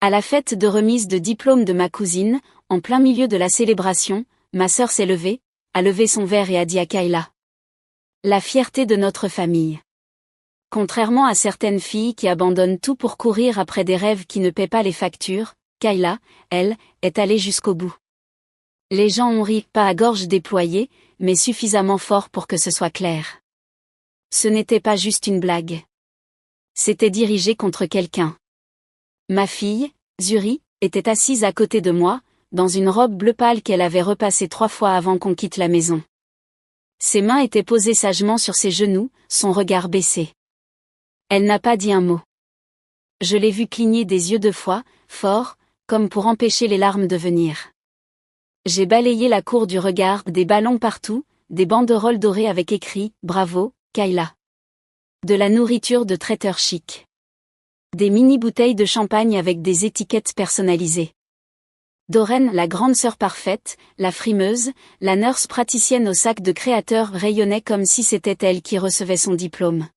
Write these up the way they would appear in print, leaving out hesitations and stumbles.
À la fête de remise de diplôme de ma cousine, en plein milieu de la célébration, ma sœur s'est levée, a levé son verre et a dit à Kayla: la fierté de notre famille. Contrairement à certaines filles qui abandonnent tout pour courir après des rêves qui ne paient pas les factures, Kayla, elle, est allée jusqu'au bout. Les gens ont ri, pas à gorge déployée, mais suffisamment fort pour que ce soit clair. Ce n'était pas juste une blague. C'était dirigé contre quelqu'un. Ma fille, Zuri, était assise à côté de moi, dans une robe bleu pâle qu'elle avait repassée 3 fois avant qu'on quitte la maison. Ses mains étaient posées sagement sur ses genoux, son regard baissé. Elle n'a pas dit un mot. Je l'ai vue cligner des yeux 2 fois, fort, comme pour empêcher les larmes de venir. J'ai balayé la cour du regard, des ballons partout, des banderoles dorées avec écrit « Bravo, Kayla ». De la nourriture de traiteur chic. Des mini-bouteilles de champagne avec des étiquettes personnalisées. Doreen, la grande sœur parfaite, la frimeuse, la nurse praticienne au sac de créateur rayonnait comme si c'était elle qui recevait son diplôme.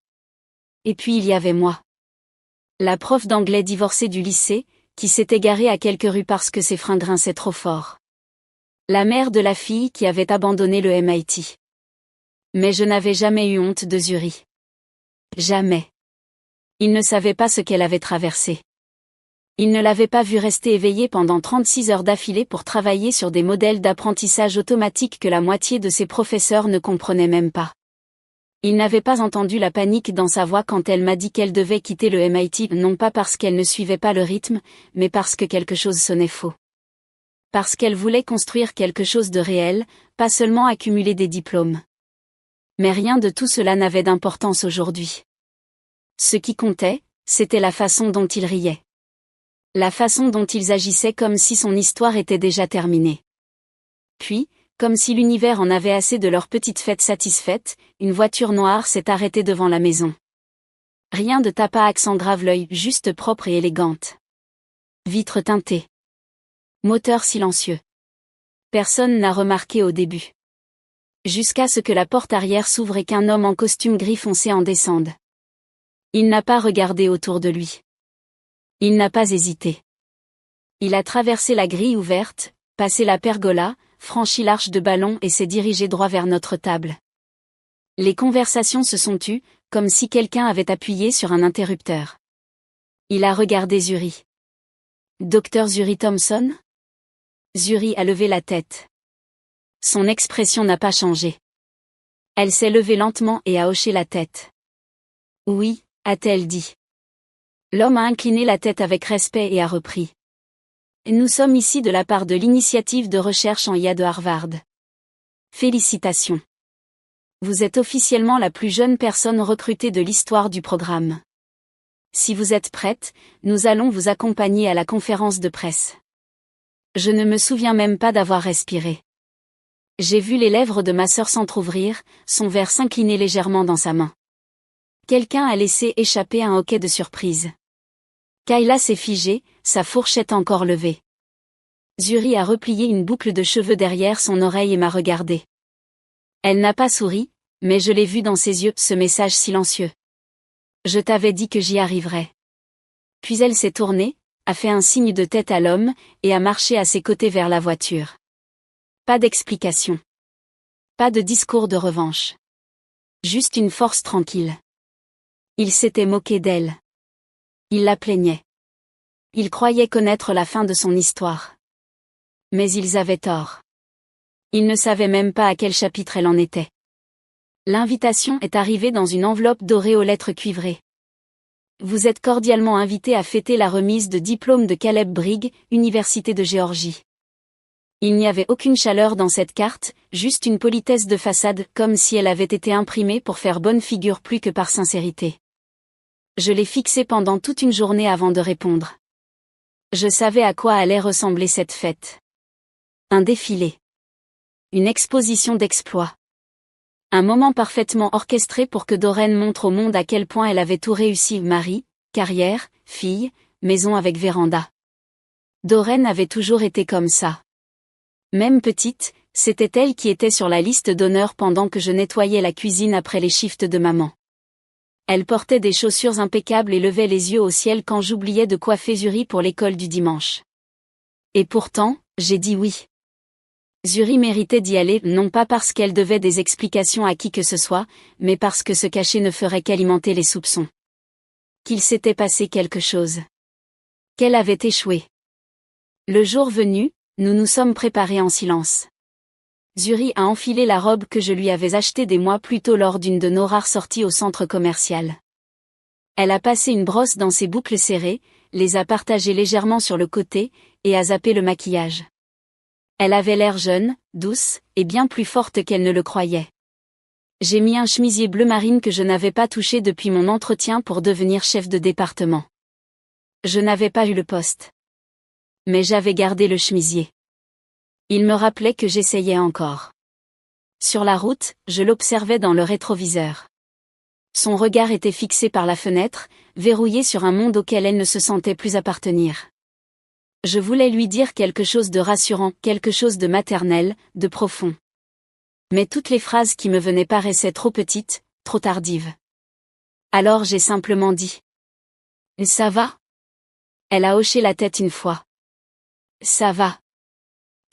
Et puis il y avait moi. La prof d'anglais divorcée du lycée, qui s'est égarée à quelques rues parce que ses freins grinçaient trop fort. La mère de la fille qui avait abandonné le MIT. Mais je n'avais jamais eu honte de Zuri. Jamais. Il ne savait pas ce qu'elle avait traversé. Il ne l'avait pas vue rester éveillée pendant 36 heures d'affilée pour travailler sur des modèles d'apprentissage automatique que la moitié de ses professeurs ne comprenaient même pas. Il n'avait pas entendu la panique dans sa voix quand elle m'a dit qu'elle devait quitter le MIT, non pas parce qu'elle ne suivait pas le rythme, mais parce que quelque chose sonnait faux. Parce qu'elle voulait construire quelque chose de réel, pas seulement accumuler des diplômes. Mais rien de tout cela n'avait d'importance aujourd'hui. Ce qui comptait, c'était la façon dont ils riaient. La façon dont ils agissaient comme si son histoire était déjà terminée. Puis, comme si l'univers en avait assez de leur petite fête satisfaite, une voiture noire s'est arrêtée devant la maison. Rien de tape à accent grave, l'œil juste propre et élégante. Vitre teintée. Moteur silencieux. Personne n'a remarqué au début. Jusqu'à ce que la porte arrière s'ouvre et qu'un homme en costume gris foncé en descende. Il n'a pas regardé autour de lui. Il n'a pas hésité. Il a traversé la grille ouverte, passé la pergola, franchi l'arche de ballon et s'est dirigé droit vers notre table. Les conversations se sont tues, comme si quelqu'un avait appuyé sur un interrupteur. Il a regardé Zuri. Dr Zuri Thompson? Zuri a levé la tête. Son expression n'a pas changé. Elle s'est levée lentement et a hoché la tête. Oui, a-t-elle dit. L'homme a incliné la tête avec respect et a repris. Nous sommes ici de la part de l'initiative de recherche en IA de Harvard. Félicitations. Vous êtes officiellement la plus jeune personne recrutée de l'histoire du programme. Si vous êtes prête, nous allons vous accompagner à la conférence de presse. Je ne me souviens même pas d'avoir respiré. J'ai vu les lèvres de ma sœur s'entr'ouvrir, son verre s'incliner légèrement dans sa main. Quelqu'un a laissé échapper un hoquet de surprise. Kayla s'est figée, sa fourchette encore levée. Zuri a replié une boucle de cheveux derrière son oreille et m'a regardé. Elle n'a pas souri, mais je l'ai vu dans ses yeux, ce message silencieux. Je t'avais dit que j'y arriverais. Puis elle s'est tournée, a fait un signe de tête à l'homme, et a marché à ses côtés vers la voiture. Pas d'explication. Pas de discours de revanche. Juste une force tranquille. Il s'était moqué d'elle. Il la plaignait. Il croyait connaître la fin de son histoire. Mais ils avaient tort. Il ne savait même pas à quel chapitre elle en était. L'invitation est arrivée dans une enveloppe dorée aux lettres cuivrées. Vous êtes cordialement invité à fêter la remise de diplôme de Caleb Briggs, Université de Géorgie. Il n'y avait aucune chaleur dans cette carte, juste une politesse de façade, comme si elle avait été imprimée pour faire bonne figure plus que par sincérité. Je l'ai fixée pendant toute une journée avant de répondre. Je savais à quoi allait ressembler cette fête. Un défilé. Une exposition d'exploits. Un moment parfaitement orchestré pour que Doreen montre au monde à quel point elle avait tout réussi, mari, carrière, fille, maison avec véranda. Doreen avait toujours été comme ça. Même petite, c'était elle qui était sur la liste d'honneur pendant que je nettoyais la cuisine après les shifts de maman. Elle portait des chaussures impeccables et levait les yeux au ciel quand j'oubliais de coiffer Zuri pour l'école du dimanche. Et pourtant, j'ai dit oui. Zuri méritait d'y aller, non pas parce qu'elle devait des explications à qui que ce soit, mais parce que se cacher ne ferait qu'alimenter les soupçons. Qu'il s'était passé quelque chose. Qu'elle avait échoué. Le jour venu, nous nous sommes préparés en silence. Zuri a enfilé la robe que je lui avais achetée des mois plus tôt lors d'une de nos rares sorties au centre commercial. Elle a passé une brosse dans ses boucles serrées, les a partagées légèrement sur le côté, et a zappé le maquillage. Elle avait l'air jeune, douce, et bien plus forte qu'elle ne le croyait. J'ai mis un chemisier bleu marine que je n'avais pas touché depuis mon entretien pour devenir chef de département. Je n'avais pas eu le poste. Mais j'avais gardé le chemisier. Il me rappelait que j'essayais encore. Sur la route, je l'observais dans le rétroviseur. Son regard était fixé par la fenêtre, verrouillé sur un monde auquel elle ne se sentait plus appartenir. Je voulais lui dire quelque chose de rassurant, quelque chose de maternel, de profond. Mais toutes les phrases qui me venaient paraissaient trop petites, trop tardives. Alors j'ai simplement dit. « Ça va ?» Elle a hoché la tête une fois. « Ça va. »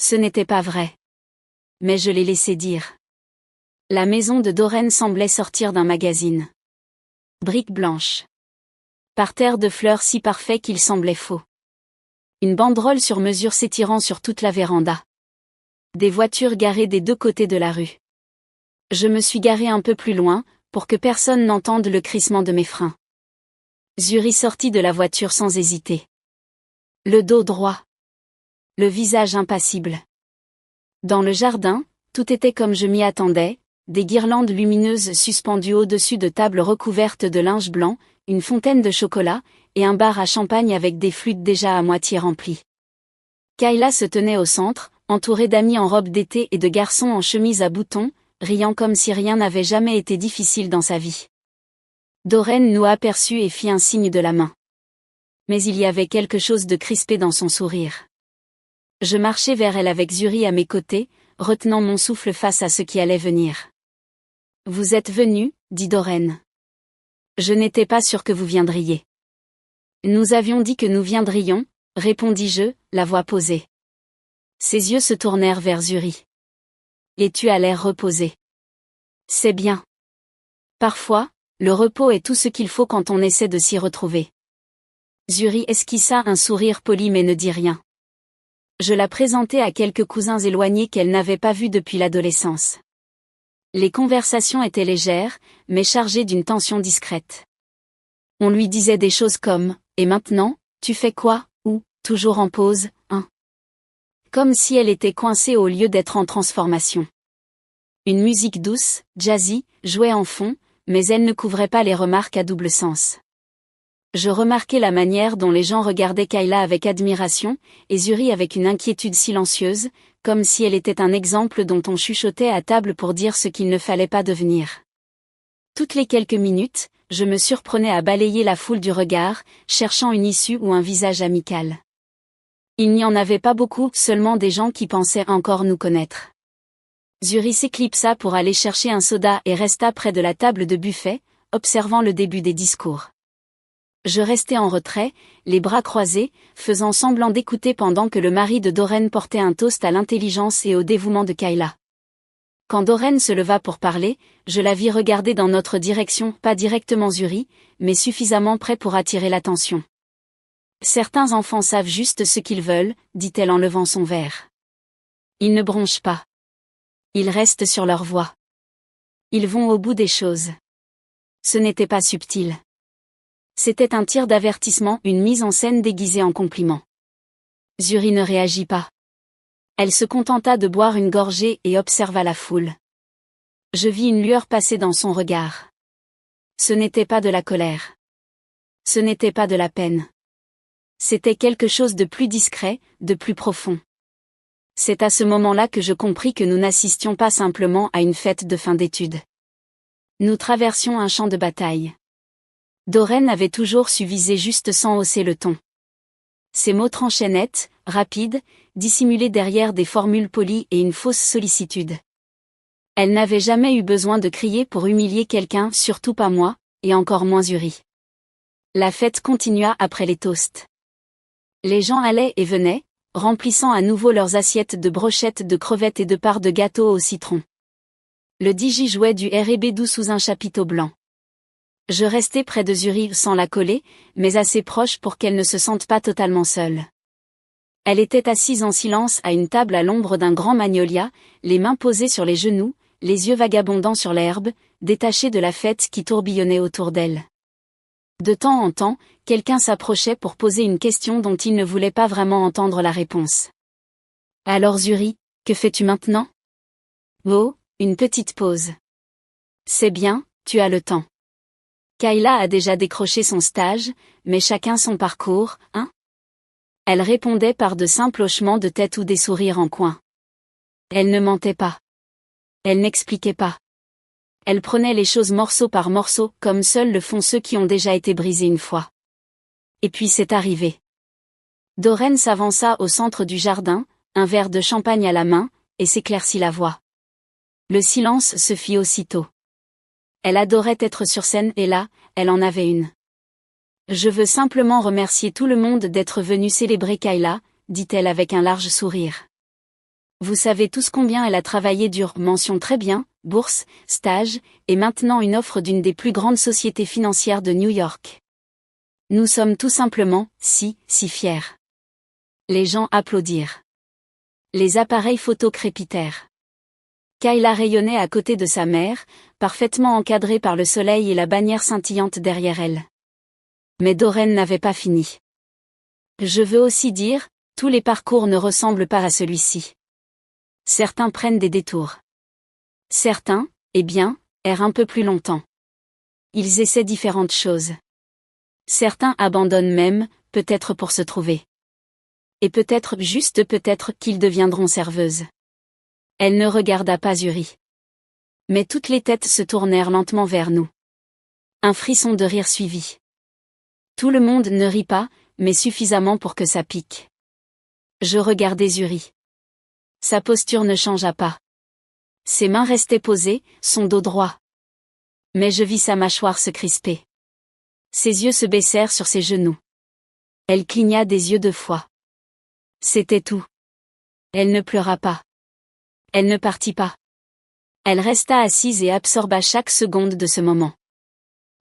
Ce n'était pas vrai. Mais je l'ai laissé dire. La maison de Doreen semblait sortir d'un magazine. Briques blanches. Parterre de fleurs si parfait qu'il semblait faux. Une banderole sur mesure s'étirant sur toute la véranda. Des voitures garées des deux côtés de la rue. Je me suis garée un peu plus loin, pour que personne n'entende le crissement de mes freins. Zuri sortit de la voiture sans hésiter. Le dos droit. Le visage impassible. Dans le jardin, tout était comme je m'y attendais, des guirlandes lumineuses suspendues au-dessus de tables recouvertes de linge blanc, une fontaine de chocolat, et un bar à champagne avec des flûtes déjà à moitié remplies. Kayla se tenait au centre, entourée d'amis en robe d'été et de garçons en chemise à boutons, riant comme si rien n'avait jamais été difficile dans sa vie. Doreen nous aperçut et fit un signe de la main. Mais il y avait quelque chose de crispé dans son sourire. Je marchais vers elle avec Zuri à mes côtés, retenant mon souffle face à ce qui allait venir. « Vous êtes venu, » dit Doreen. « Je n'étais pas sûre que vous viendriez. »« Nous avions dit que nous viendrions, » répondis-je, la voix posée. Ses yeux se tournèrent vers Zuri. « Et tu as l'air reposé. »« C'est bien. Parfois, le repos est tout ce qu'il faut quand on essaie de s'y retrouver. » Zuri esquissa un sourire poli mais ne dit rien. Je la présentai à quelques cousins éloignés qu'elle n'avait pas vus depuis l'adolescence. Les conversations étaient légères, mais chargées d'une tension discrète. On lui disait des choses comme « Et maintenant, tu fais quoi ?» ou « Toujours en pause, hein ?» Comme si elle était coincée au lieu d'être en transformation. Une musique douce, jazzy, jouait en fond, mais elle ne couvrait pas les remarques à double sens. Je remarquai la manière dont les gens regardaient Kayla avec admiration, et Zuri avec une inquiétude silencieuse, comme si elle était un exemple dont on chuchotait à table pour dire ce qu'il ne fallait pas devenir. Toutes les quelques minutes, je me surprenais à balayer la foule du regard, cherchant une issue ou un visage amical. Il n'y en avait pas beaucoup, seulement des gens qui pensaient encore nous connaître. Zuri s'éclipsa pour aller chercher un soda et resta près de la table de buffet, observant le début des discours. Je restais en retrait, les bras croisés, faisant semblant d'écouter pendant que le mari de Doreen portait un toast à l'intelligence et au dévouement de Kayla. Quand Doreen se leva pour parler, je la vis regarder dans notre direction, pas directement Zuri, mais suffisamment près pour attirer l'attention. « Certains enfants savent juste ce qu'ils veulent, » dit-elle en levant son verre. Ils ne bronchent pas. Ils restent sur leur voie. Ils vont au bout des choses. Ce n'était pas subtil. C'était un tir d'avertissement, une mise en scène déguisée en compliment. Zuri ne réagit pas. Elle se contenta de boire une gorgée et observa la foule. Je vis une lueur passer dans son regard. Ce n'était pas de la colère. Ce n'était pas de la peine. C'était quelque chose de plus discret, de plus profond. C'est à ce moment-là que je compris que nous n'assistions pas simplement à une fête de fin d'études. Nous traversions un champ de bataille. Doreen avait toujours su viser juste sans hausser le ton. Ses mots tranchaient nets, rapides, dissimulés derrière des formules polies et une fausse sollicitude. Elle n'avait jamais eu besoin de crier pour humilier quelqu'un, surtout pas moi, et encore moins Zuri. La fête continua après les toasts. Les gens allaient et venaient, remplissant à nouveau leurs assiettes de brochettes de crevettes et de parts de gâteau au citron. Le DJ jouait du R&B doux sous un chapiteau blanc. Je restais près de Zuri sans la coller, mais assez proche pour qu'elle ne se sente pas totalement seule. Elle était assise en silence à une table à l'ombre d'un grand magnolia, les mains posées sur les genoux, les yeux vagabondant sur l'herbe, détachée de la fête qui tourbillonnait autour d'elle. De temps en temps, quelqu'un s'approchait pour poser une question dont il ne voulait pas vraiment entendre la réponse. « Alors Zuri, que fais-tu maintenant ?»« Oh, une petite pause. »« C'est bien, tu as le temps. » Kayla a déjà décroché son stage, mais chacun son parcours, hein ? Elle répondait par de simples hochements de tête ou des sourires en coin. Elle ne mentait pas. Elle n'expliquait pas. Elle prenait les choses morceau par morceau, comme seuls le font ceux qui ont déjà été brisés une fois. Et puis c'est arrivé. Doreen s'avança au centre du jardin, un verre de champagne à la main, et s'éclaircit la voix. Le silence se fit aussitôt. Elle adorait être sur scène et là, elle en avait une. Je veux simplement remercier tout le monde d'être venu célébrer Kayla, dit-elle avec un large sourire. Vous savez tous combien elle a travaillé dur, mention très bien, bourse, stage, et maintenant une offre d'une des plus grandes sociétés financières de New York. Nous sommes tout simplement, si fiers. Les gens applaudirent. Les appareils photo crépitèrent. Kayla rayonnait à côté de sa mère, parfaitement encadrée par le soleil et la bannière scintillante derrière elle. Mais Doreen n'avait pas fini. Je veux aussi dire, tous les parcours ne ressemblent pas à celui-ci. Certains prennent des détours. Certains, errent un peu plus longtemps. Ils essaient différentes choses. Certains abandonnent même, peut-être pour se trouver. Et peut-être qu'ils deviendront serveuses. Elle ne regarda pas Zuri. Mais toutes les têtes se tournèrent lentement vers nous. Un frisson de rire suivit. Tout le monde ne rit pas, mais suffisamment pour que ça pique. Je regardai Zuri. Sa posture ne changea pas. Ses mains restaient posées, son dos droit. Mais je vis sa mâchoire se crisper. Ses yeux se baissèrent sur ses genoux. Elle cligna des yeux 2 fois. C'était tout. Elle ne pleura pas. Elle ne partit pas. Elle resta assise et absorba chaque seconde de ce moment.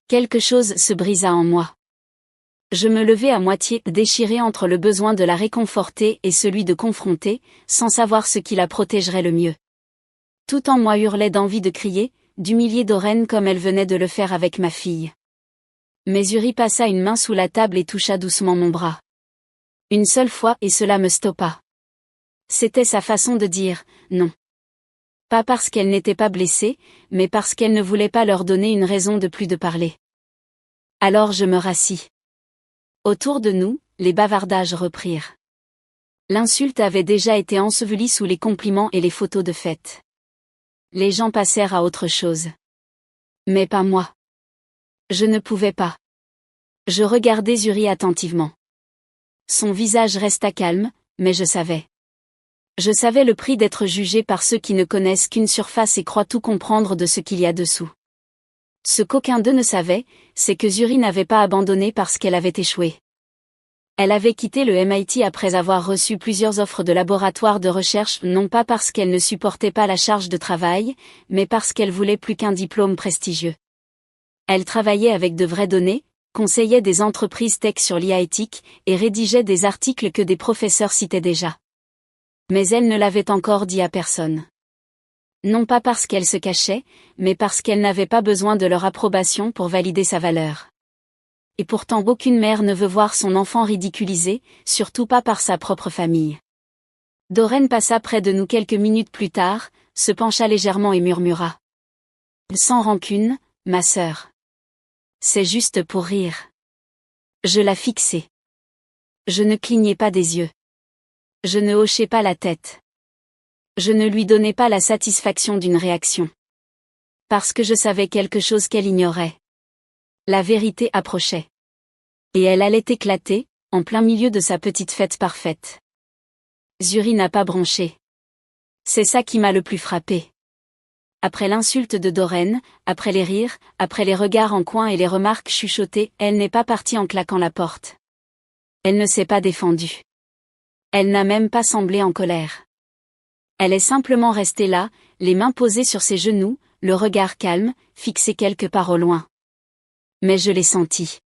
Quelque chose se brisa en moi. Je me levai à moitié déchiré entre le besoin de la réconforter et celui de confronter, sans savoir ce qui la protégerait le mieux. Tout en moi hurlait d'envie de crier, d'humilier Doreen comme elle venait de le faire avec ma fille. Mais Zuri passa une main sous la table et toucha doucement mon bras. Une seule fois et cela me stoppa. C'était sa façon de dire « non ». Pas parce qu'elle n'était pas blessée, mais parce qu'elle ne voulait pas leur donner une raison de plus de parler. Alors je me rassis. Autour de nous, les bavardages reprirent. L'insulte avait déjà été ensevelie sous les compliments et les photos de fête. Les gens passèrent à autre chose. Mais pas moi. Je ne pouvais pas. Je regardais Zuri attentivement. Son visage resta calme, mais je savais. Je savais le prix d'être jugé par ceux qui ne connaissent qu'une surface et croient tout comprendre de ce qu'il y a dessous. Ce qu'aucun d'eux ne savait, c'est que Zuri n'avait pas abandonné parce qu'elle avait échoué. Elle avait quitté le MIT après avoir reçu plusieurs offres de laboratoire de recherche, non pas parce qu'elle ne supportait pas la charge de travail, mais parce qu'elle voulait plus qu'un diplôme prestigieux. Elle travaillait avec de vraies données, conseillait des entreprises tech sur l'IA éthique, et rédigeait des articles que des professeurs citaient déjà. Mais elle ne l'avait encore dit à personne. Non pas parce qu'elle se cachait, mais parce qu'elle n'avait pas besoin de leur approbation pour valider sa valeur. Et pourtant aucune mère ne veut voir son enfant ridiculisé, surtout pas par sa propre famille. Doreen passa près de nous quelques minutes plus tard, se pencha légèrement et murmura. Sans rancune, ma sœur. C'est juste pour rire. Je la fixai. Je ne clignai pas des yeux. Je ne hochai pas la tête. Je ne lui donnai pas la satisfaction d'une réaction. Parce que je savais quelque chose qu'elle ignorait. La vérité approchait. Et elle allait éclater, en plein milieu de sa petite fête parfaite. Zuri n'a pas bronché. C'est ça qui m'a le plus frappé. après l'insulte de Doreen, après les rires, après les regards en coin et les remarques chuchotées, elle n'est pas partie en claquant la porte. Elle ne s'est pas défendue. Elle n'a même pas semblé en colère. Elle est simplement restée là, les mains posées sur ses genoux, le regard calme, fixé quelque part au loin. Mais je l'ai senti.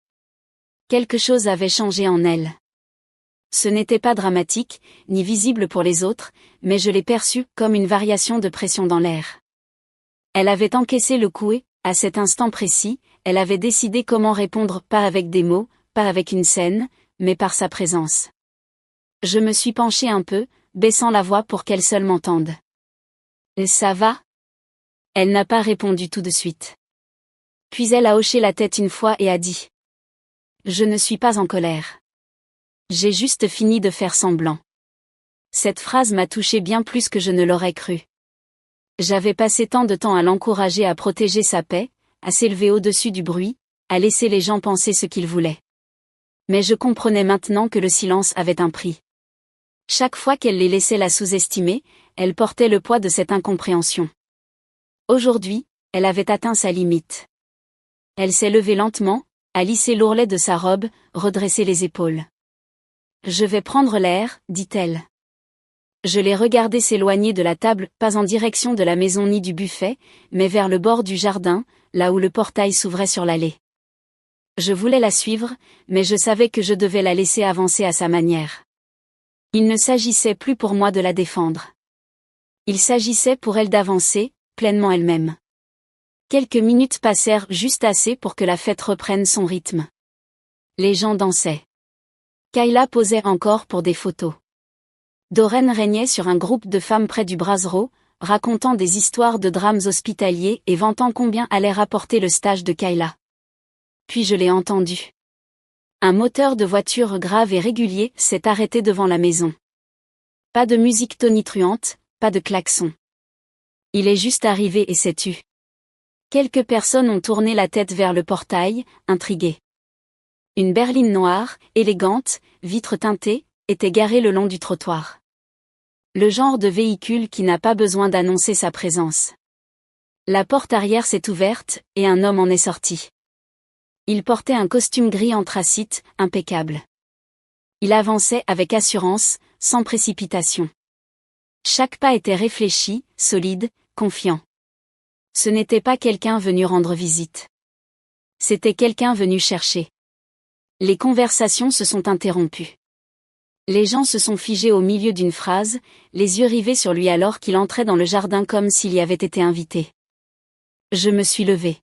Quelque chose avait changé en elle. Ce n'était pas dramatique, ni visible pour les autres, mais je l'ai perçu comme une variation de pression dans l'air. Elle avait encaissé le coup et, à cet instant précis, elle avait décidé comment répondre, pas avec des mots, pas avec une scène, mais par sa présence. Je me suis penchée un peu, baissant la voix pour qu'elle seule m'entende. « Ça va ?» Elle n'a pas répondu tout de suite. Puis elle a hoché la tête une fois et a dit. « Je ne suis pas en colère. J'ai juste fini de faire semblant. » Cette phrase m'a touchée bien plus que je ne l'aurais cru. J'avais passé tant de temps à l'encourager à protéger sa paix, à s'élever au-dessus du bruit, à laisser les gens penser ce qu'ils voulaient. Mais je comprenais maintenant que le silence avait un prix. Chaque fois qu'elle les laissait la sous-estimer, elle portait le poids de cette incompréhension. Aujourd'hui, elle avait atteint sa limite. Elle s'est levée lentement, a lissé l'ourlet de sa robe, redressé les épaules. « Je vais prendre l'air, dit-elle. » Je l'ai regardée s'éloigner de la table, pas en direction de la maison ni du buffet, mais vers le bord du jardin, là où le portail s'ouvrait sur l'allée. Je voulais la suivre, mais je savais que je devais la laisser avancer à sa manière. Il ne s'agissait plus pour moi de la défendre. Il s'agissait pour elle d'avancer, pleinement elle-même. Quelques minutes passèrent juste assez pour que la fête reprenne son rythme. Les gens dansaient. Kayla posait encore pour des photos. Doreen régnait sur un groupe de femmes près du brasero, racontant des histoires de drames hospitaliers et vantant combien allait rapporter le stage de Kayla. Puis je l'ai entendu. Un moteur de voiture grave et régulier s'est arrêté devant la maison. Pas de musique tonitruante, pas de klaxon. Il est juste arrivé et s'est tu. Quelques personnes ont tourné la tête vers le portail, intriguées. Une berline noire, élégante, vitre teintée, était garée le long du trottoir. Le genre de véhicule qui n'a pas besoin d'annoncer sa présence. La porte arrière s'est ouverte, et un homme en est sorti. Il portait un costume gris anthracite, impeccable. Il avançait avec assurance, sans précipitation. Chaque pas était réfléchi, solide, confiant. Ce n'était pas quelqu'un venu rendre visite. C'était quelqu'un venu chercher. Les conversations se sont interrompues. Les gens se sont figés au milieu d'une phrase, les yeux rivés sur lui alors qu'il entrait dans le jardin comme s'il y avait été invité. Je me suis levée.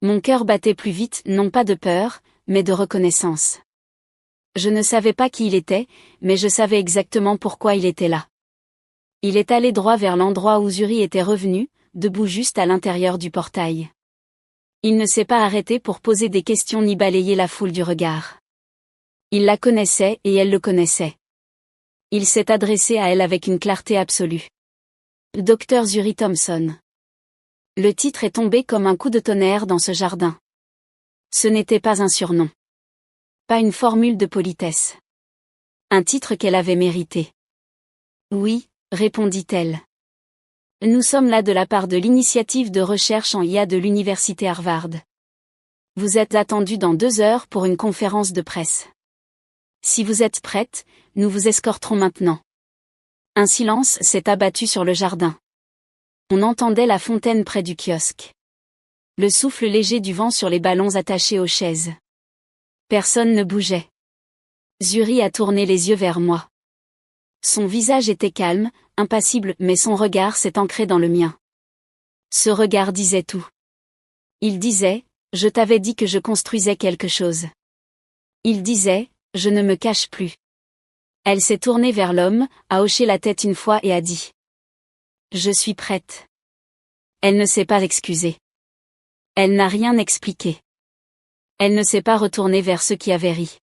Mon cœur battait plus vite, non pas de peur, mais de reconnaissance. Je ne savais pas qui il était, mais je savais exactement pourquoi il était là. Il est allé droit vers l'endroit où Zuri était revenu, debout juste à l'intérieur du portail. Il ne s'est pas arrêté pour poser des questions ni balayer la foule du regard. Il la connaissait et elle le connaissait. Il s'est adressé à elle avec une clarté absolue. Dr Zuri Thompson. Le titre est tombé comme un coup de tonnerre dans ce jardin. Ce n'était pas un surnom. Pas une formule de politesse. Un titre qu'elle avait mérité. Oui, répondit-elle. Nous sommes là de la part de l'initiative de recherche en IA de l'université Harvard. Vous êtes attendu dans 2 heures pour une conférence de presse. Si vous êtes prête, nous vous escorterons maintenant. Un silence s'est abattu sur le jardin. On entendait la fontaine près du kiosque. Le souffle léger du vent sur les ballons attachés aux chaises. Personne ne bougeait. Zuri a tourné les yeux vers moi. Son visage était calme, impassible, mais son regard s'est ancré dans le mien. Ce regard disait tout. Il disait, je t'avais dit que je construisais quelque chose. Il disait, je ne me cache plus. Elle s'est tournée vers l'homme, a hoché la tête une fois et a dit. Je suis prête. Elle ne s'est pas excusée. Elle n'a rien expliqué. Elle ne s'est pas retournée vers ceux qui avaient ri.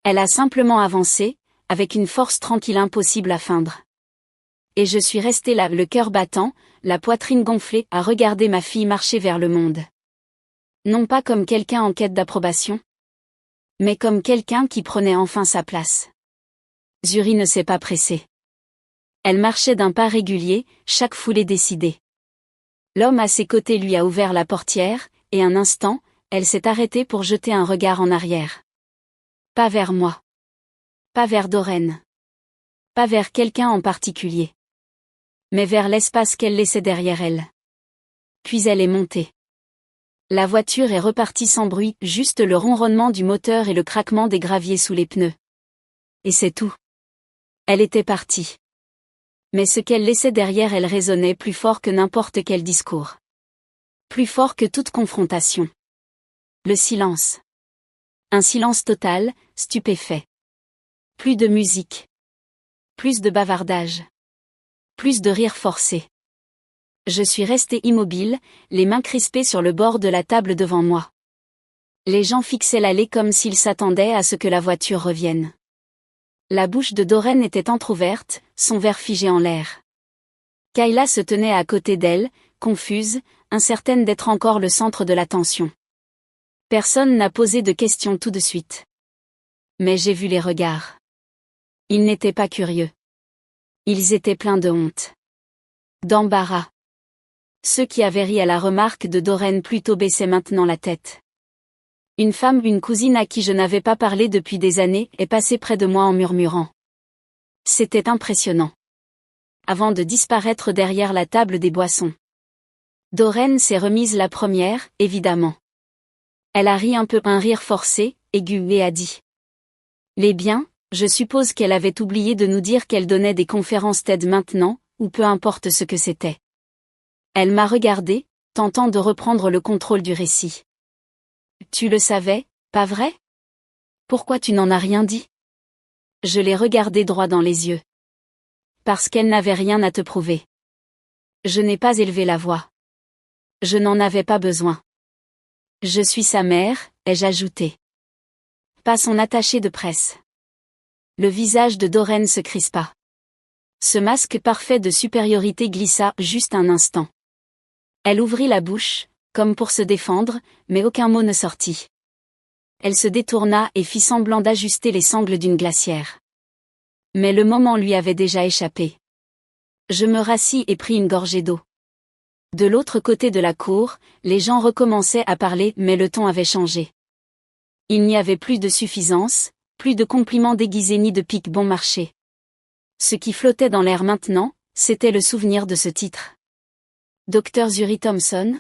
Elle a simplement avancé, avec une force tranquille impossible à feindre. Et je suis restée là, le cœur battant, la poitrine gonflée, à regarder ma fille marcher vers le monde. Non pas comme quelqu'un en quête d'approbation, mais comme quelqu'un qui prenait enfin sa place. Zuri ne s'est pas pressée. Elle marchait d'un pas régulier, chaque foulée décidée. L'homme à ses côtés lui a ouvert la portière, et un instant, elle s'est arrêtée pour jeter un regard en arrière. Pas vers moi. Pas vers Doreen. Pas vers quelqu'un en particulier. Mais vers l'espace qu'elle laissait derrière elle. Puis elle est montée. La voiture est repartie sans bruit, juste le ronronnement du moteur et le craquement des graviers sous les pneus. Et c'est tout. Elle était partie. Mais ce qu'elle laissait derrière elle résonnait plus fort que n'importe quel discours. Plus fort que toute confrontation. Le silence. Un silence total, stupéfait. Plus de musique. Plus de bavardage. Plus de rire forcé. Je suis restée immobile, les mains crispées sur le bord de la table devant moi. Les gens fixaient l'allée comme s'ils s'attendaient à ce que la voiture revienne. La bouche de Doreen était entr'ouverte, son verre figé en l'air. Kayla se tenait à côté d'elle, confuse, incertaine d'être encore le centre de l'attention. Personne n'a posé de questions tout de suite. Mais j'ai vu les regards. Ils n'étaient pas curieux. Ils étaient pleins de honte. D'embarras. Ceux qui avaient ri à la remarque de Doreen plutôt baissaient maintenant la tête. Une cousine à qui je n'avais pas parlé depuis des années, est passée près de moi en murmurant. C'était impressionnant. Avant de disparaître derrière la table des boissons. Doreen s'est remise la première, évidemment. Elle a ri un peu, un rire forcé, aigu, et a dit. Les biens, je suppose qu'elle avait oublié de nous dire qu'elle donnait des conférences TED maintenant, ou peu importe ce que c'était. Elle m'a regardé, tentant de reprendre le contrôle du récit. Tu le savais, pas vrai? Pourquoi tu n'en as rien dit? Je l'ai regardée droit dans les yeux. Parce qu'elle n'avait rien à te prouver. Je n'ai pas élevé la voix. Je n'en avais pas besoin. Je suis sa mère, ai-je ajouté. Pas son attaché de presse. Le visage de Doreen se crispa. Ce masque parfait de supériorité glissa juste un instant. Elle ouvrit la bouche, comme pour se défendre, mais aucun mot ne sortit. Elle se détourna et fit semblant d'ajuster les sangles d'une glacière. Mais le moment lui avait déjà échappé. Je me rassis et pris une gorgée d'eau. De l'autre côté de la cour, les gens recommençaient à parler mais le ton avait changé. Il n'y avait plus de suffisance, plus de compliments déguisés ni de piques bon marché. Ce qui flottait dans l'air maintenant, c'était le souvenir de ce titre. Dr Zuri Thompson?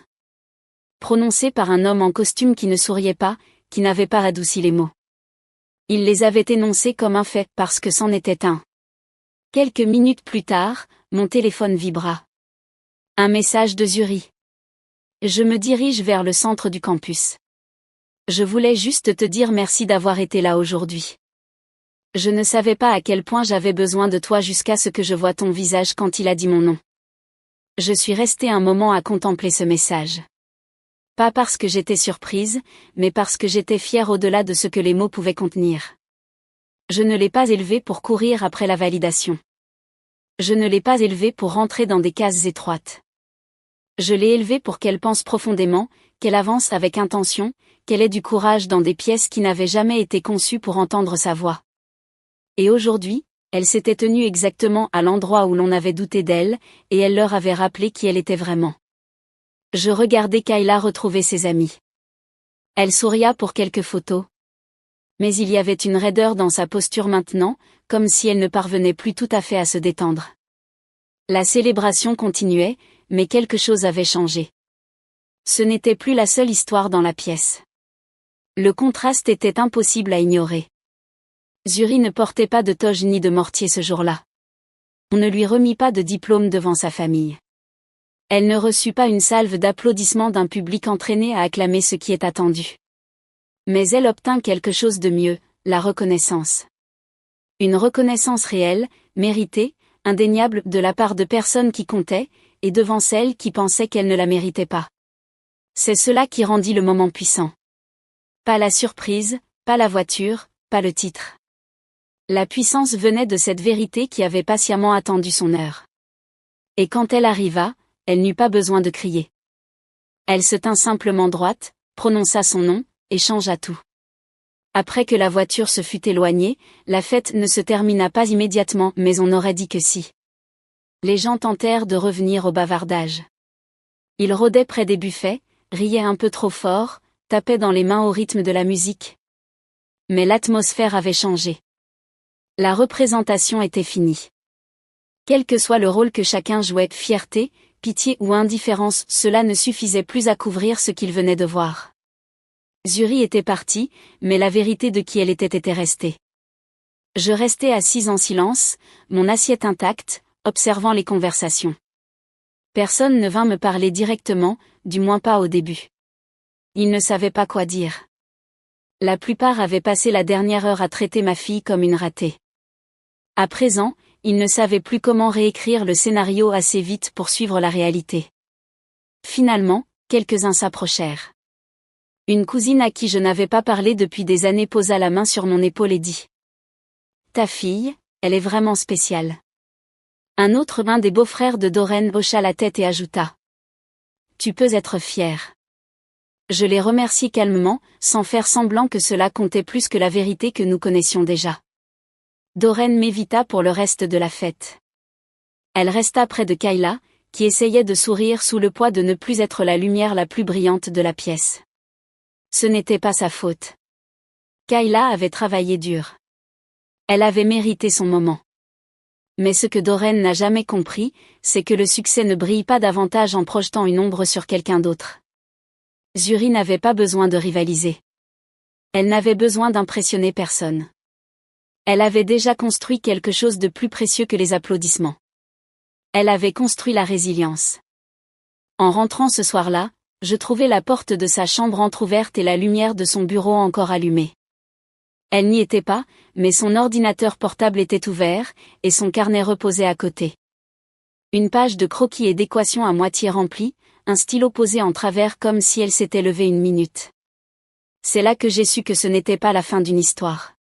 Prononcé par un homme en costume qui ne souriait pas, qui n'avait pas adouci les mots. Il les avait énoncés comme un fait parce que c'en était un. Quelques minutes plus tard, mon téléphone vibra. Un message de Zuri. Je me dirige vers le centre du campus. Je voulais juste te dire merci d'avoir été là aujourd'hui. Je ne savais pas à quel point j'avais besoin de toi jusqu'à ce que je voie ton visage quand il a dit mon nom. Je suis restée un moment à contempler ce message. Pas parce que j'étais surprise, mais parce que j'étais fière au-delà de ce que les mots pouvaient contenir. Je ne l'ai pas élevé pour courir après la validation. Je ne l'ai pas élevé pour rentrer dans des cases étroites. Je l'ai élevé pour qu'elle pense profondément, qu'elle avance avec intention, qu'elle ait du courage dans des pièces qui n'avaient jamais été conçues pour entendre sa voix. Et aujourd'hui, elle s'était tenue exactement à l'endroit où l'on avait douté d'elle, et elle leur avait rappelé qui elle était vraiment. Je regardais Kayla retrouver ses amis. Elle souria pour quelques photos. Mais il y avait une raideur dans sa posture maintenant, comme si elle ne parvenait plus tout à fait à se détendre. La célébration continuait, mais quelque chose avait changé. Ce n'était plus la seule histoire dans la pièce. Le contraste était impossible à ignorer. Zuri ne portait pas de toge ni de mortier ce jour-là. On ne lui remit pas de diplôme devant sa famille. Elle ne reçut pas une salve d'applaudissements d'un public entraîné à acclamer ce qui est attendu. Mais elle obtint quelque chose de mieux, la reconnaissance. Une reconnaissance réelle, méritée, indéniable de la part de personnes qui comptaient, et devant celles qui pensaient qu'elle ne la méritait pas. C'est cela qui rendit le moment puissant. Pas la surprise, pas la voiture, pas le titre. La puissance venait de cette vérité qui avait patiemment attendu son heure. Et quand elle arriva, elle n'eut pas besoin de crier. Elle se tint simplement droite, prononça son nom, et changea tout. Après que la voiture se fut éloignée, la fête ne se termina pas immédiatement, mais on aurait dit que si. Les gens tentèrent de revenir au bavardage. Il rôdait près des buffets, riait un peu trop fort, tapait dans les mains au rythme de la musique. Mais l'atmosphère avait changé. La représentation était finie. Quel que soit le rôle que chacun jouait, fierté, pitié ou indifférence, cela ne suffisait plus à couvrir ce qu'il venait de voir. Zuri était partie, mais la vérité de qui elle était restée. Je restais assise en silence, mon assiette intacte, observant les conversations. Personne ne vint me parler directement, du moins pas au début. Ils ne savaient pas quoi dire. La plupart avaient passé la dernière heure à traiter ma fille comme une ratée. À présent, ils ne savaient plus comment réécrire le scénario assez vite pour suivre la réalité. Finalement, quelques-uns s'approchèrent. Une cousine à qui je n'avais pas parlé depuis des années posa la main sur mon épaule et dit : « Ta fille, elle est vraiment spéciale. » Un autre des beaux-frères de Doreen hocha la tête et ajouta : « Tu peux être fière. » Je les remerciai calmement, sans faire semblant que cela comptait plus que la vérité que nous connaissions déjà. Doreen m'évita pour le reste de la fête. Elle resta près de Kayla, qui essayait de sourire sous le poids de ne plus être la lumière la plus brillante de la pièce. Ce n'était pas sa faute. Kayla avait travaillé dur. Elle avait mérité son moment. Mais ce que Doreen n'a jamais compris, c'est que le succès ne brille pas davantage en projetant une ombre sur quelqu'un d'autre. Zuri n'avait pas besoin de rivaliser. Elle n'avait besoin d'impressionner personne. Elle avait déjà construit quelque chose de plus précieux que les applaudissements. Elle avait construit la résilience. En rentrant ce soir-là, je trouvai la porte de sa chambre entr'ouverte et la lumière de son bureau encore allumée. Elle n'y était pas, mais son ordinateur portable était ouvert, et son carnet reposait à côté. Une page de croquis et d'équations à moitié remplie, un stylo posé en travers comme si elle s'était levée une minute. C'est là que j'ai su que ce n'était pas la fin d'une histoire.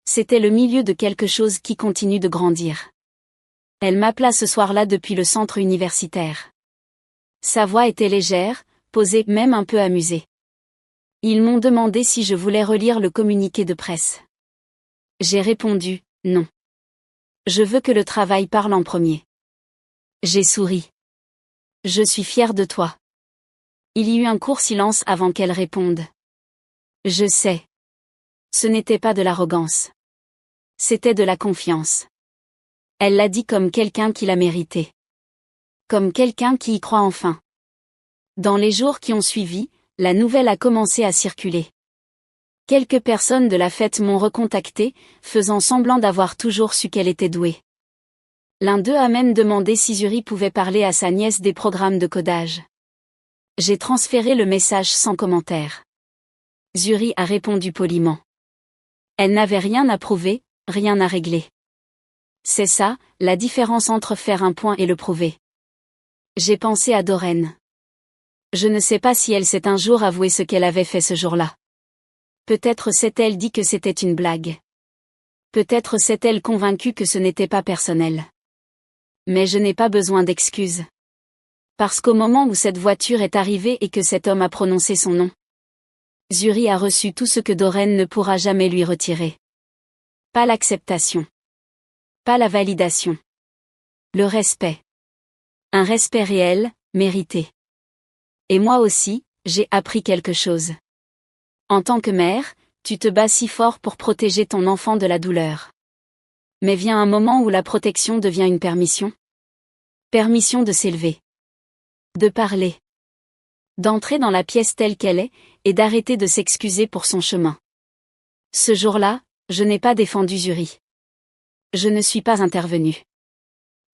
C'était le milieu de quelque chose qui continue de grandir. Elle m'appela ce soir-là depuis le centre universitaire. Sa voix était légère, posée, même un peu amusée. Ils m'ont demandé si je voulais relire le communiqué de presse. J'ai répondu, non. Je veux que le travail parle en premier. J'ai souri. Je suis fière de toi. Il y eut un court silence avant qu'elle réponde. Je sais. Ce n'était pas de l'arrogance. C'était de la confiance. Elle l'a dit comme quelqu'un qui l'a mérité. Comme quelqu'un qui y croit enfin. Dans les jours qui ont suivi, la nouvelle a commencé à circuler. Quelques personnes de la fête m'ont recontacté, faisant semblant d'avoir toujours su qu'elle était douée. L'un d'eux a même demandé si Zuri pouvait parler à sa nièce des programmes de codage. J'ai transféré le message sans commentaire. Zuri a répondu poliment. Elle n'avait rien à prouver, rien à régler. C'est ça, la différence entre faire un point et le prouver. J'ai pensé à Doreen. Je ne sais pas si elle s'est un jour avoué ce qu'elle avait fait ce jour-là. Peut-être s'est-elle dit que c'était une blague. Peut-être s'est-elle convaincue que ce n'était pas personnel. Mais je n'ai pas besoin d'excuses. Parce qu'au moment où cette voiture est arrivée et que cet homme a prononcé son nom, Zuri a reçu tout ce que Doreen ne pourra jamais lui retirer. Pas l'acceptation. Pas la validation. Le respect. Un respect réel, mérité. Et moi aussi, j'ai appris quelque chose. En tant que mère, tu te bats si fort pour protéger ton enfant de la douleur. Mais vient un moment où la protection devient une permission. Permission de s'élever. De parler. D'entrer dans la pièce telle qu'elle est, et d'arrêter de s'excuser pour son chemin. Ce jour-là, je n'ai pas défendu Zuri. Je ne suis pas intervenue.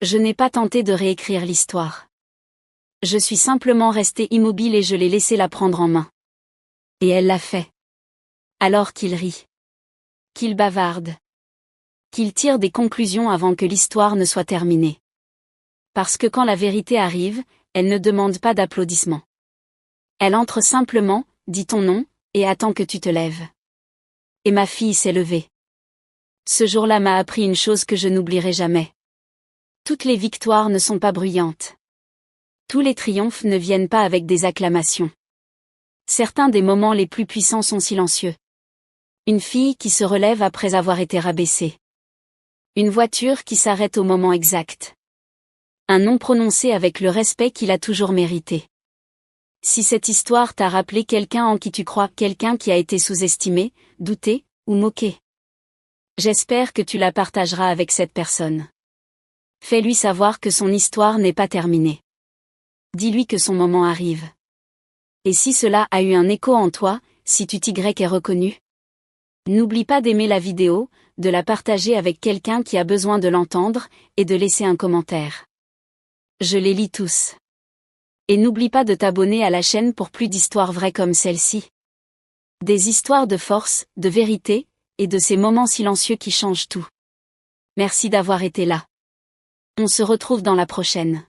Je n'ai pas tenté de réécrire l'histoire. Je suis simplement restée immobile et je l'ai laissé la prendre en main. Et elle l'a fait. Alors qu'il rit. Qu'il bavarde. Qu'il tire des conclusions avant que l'histoire ne soit terminée. Parce que quand la vérité arrive, elle ne demande pas d'applaudissements. Elle entre simplement, dit ton nom, et attend que tu te lèves. Et ma fille s'est levée. Ce jour-là m'a appris une chose que je n'oublierai jamais. Toutes les victoires ne sont pas bruyantes. Tous les triomphes ne viennent pas avec des acclamations. Certains des moments les plus puissants sont silencieux. Une fille qui se relève après avoir été rabaissée. Une voiture qui s'arrête au moment exact. Un nom prononcé avec le respect qu'il a toujours mérité. Si cette histoire t'a rappelé quelqu'un en qui tu crois, quelqu'un qui a été sous-estimé, douté, ou moqué, j'espère que tu la partageras avec cette personne. Fais-lui savoir que son histoire n'est pas terminée. Dis-lui que son moment arrive. Et si cela a eu un écho en toi, si tu t'y est reconnu, n'oublie pas d'aimer la vidéo, de la partager avec quelqu'un qui a besoin de l'entendre, et de laisser un commentaire. Je les lis tous. Et n'oublie pas de t'abonner à la chaîne pour plus d'histoires vraies comme celle-ci. Des histoires de force, de vérité, et de ces moments silencieux qui changent tout. Merci d'avoir été là. On se retrouve dans la prochaine.